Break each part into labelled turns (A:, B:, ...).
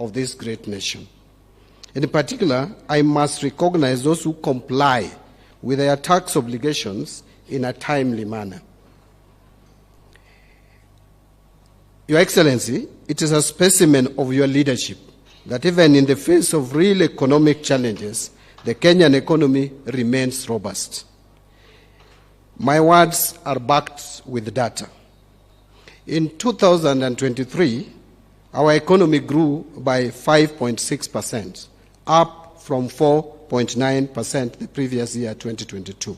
A: of this great nation. In particular, I must recognize those who comply with their tax obligations in a timely manner. Your Excellency, it is a specimen of your leadership that even in the face of real economic challenges, the Kenyan economy remains robust. My words are backed with data. In 2023, our economy grew by 5.6%, up from 4.9% the previous year, 2022.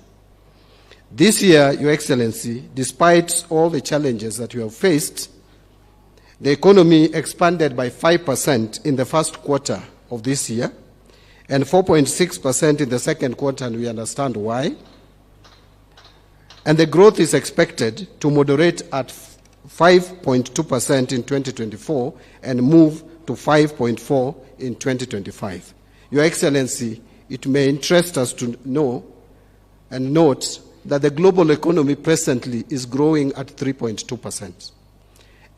A: This year, Your Excellency, despite all the challenges that you have faced, the economy expanded by 5% in the first quarter of this year and 4.6% in the second quarter, and we understand why. And the growth is expected to moderate at 5.2% in 2024 and move to 5.4% in 2025. Your Excellency, it may interest us to know and note that the global economy presently is growing at 3.2%.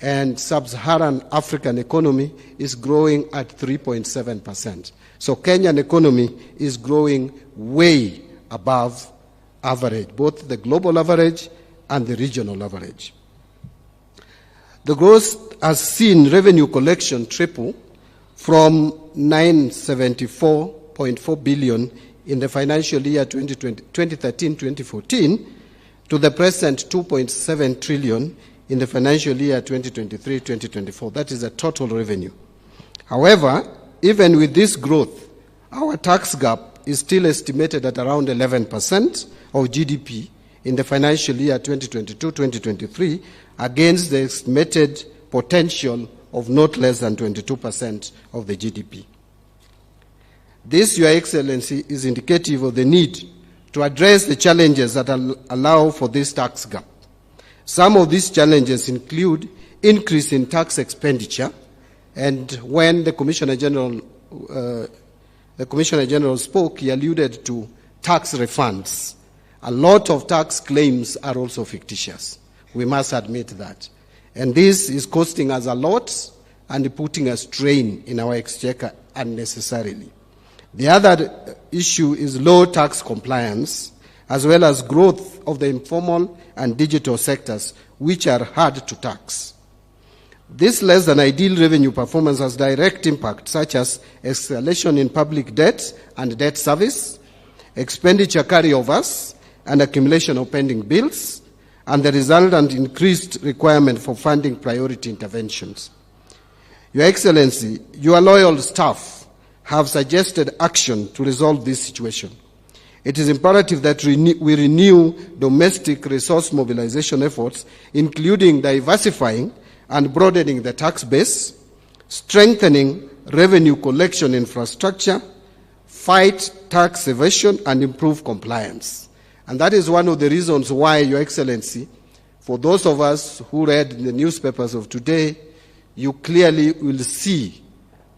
A: And sub-Saharan African economy is growing at 3.7%. So Kenyan economy is growing way above average, both the global average and the regional average. The growth has seen revenue collection triple from 974.4 billion in the financial year 2013-2014 to the present 2.7 trillion in the financial year 2023-2024. That is the total revenue. However, even with this growth, our tax gap is still estimated at around 11% of GDP in the financial year 2022-2023 against the estimated potential of not less than 22% of the GDP. This, Your Excellency, is indicative of the need to address the challenges that allow for this tax gap. Some of these challenges include increase in tax expenditure, and when the Commissioner General spoke, he alluded to tax refunds. A lot of tax claims are also fictitious. We must admit that. And this is costing us a lot and putting a strain in our exchequer unnecessarily. The other issue is low tax compliance, as well as growth of the informal and digital sectors, which are hard to tax. This less than ideal revenue performance has direct impact, such as escalation in public debt and debt service, expenditure carryovers, and accumulation of pending bills, and the resultant increased requirement for funding priority interventions. Your Excellency, your loyal staff have suggested action to resolve this situation. It is imperative that we renew domestic resource mobilization efforts, including diversifying and broadening the tax base, strengthening revenue collection infrastructure, fight tax evasion, and improve compliance. And that is one of the reasons why, Your Excellency, for those of us who read the newspapers of today, you clearly will see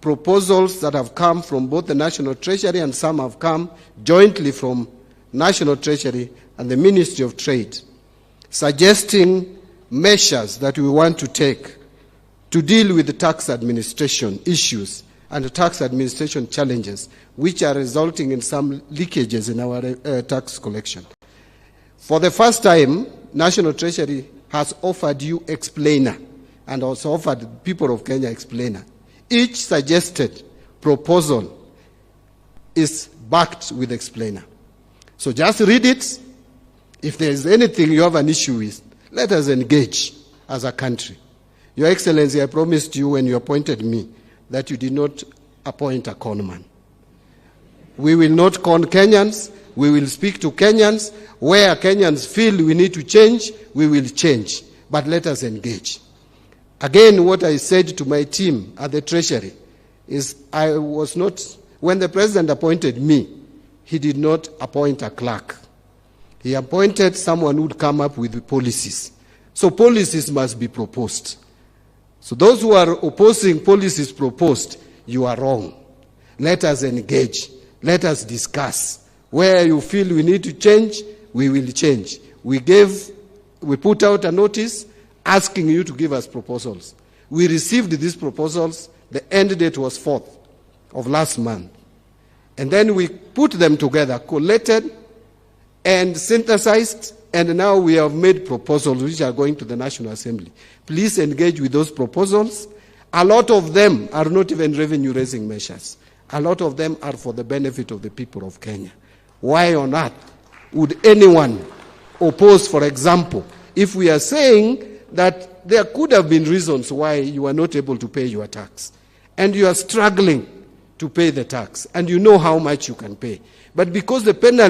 A: proposals that have come from both the National Treasury and some have come jointly from National Treasury and the Ministry of Trade, suggesting measures that we want to take to deal with the tax administration issues and the tax administration challenges, which are resulting in some leakages in our tax collection. For the first time, National Treasury has offered you explainer and also offered the people of Kenya explainer. Each suggested proposal is backed with explainer. So just read it. If there is anything you have an issue with, let us engage as a country. Your Excellency, I promised you when you appointed me that you did not appoint a conman. We will not con Kenyans. We will speak to Kenyans. Where Kenyans feel we need to change, we will change. But let us engage. Again, what I said to my team at the Treasury is when the President appointed me, he did not appoint a clerk. He appointed someone who would come up with policies. So policies must be proposed. So those who are opposing policies proposed, you are wrong. Let us engage. Let us discuss. Where you feel we need to change, we will change. We put out a notice asking you to give us proposals. We received these proposals The end date was 4th of last month. And then we put them together, collated and synthesized, and now we have made proposals which are going to the National Assembly. Please engage with those proposals. A lot of them are not even revenue-raising measures. A lot of them are for the benefit of the people of Kenya. Why on earth would anyone oppose, for example, if we are saying that there could have been reasons why you are not able to pay your tax, and you are struggling to pay the tax, and you know how much you can pay. But because the penalty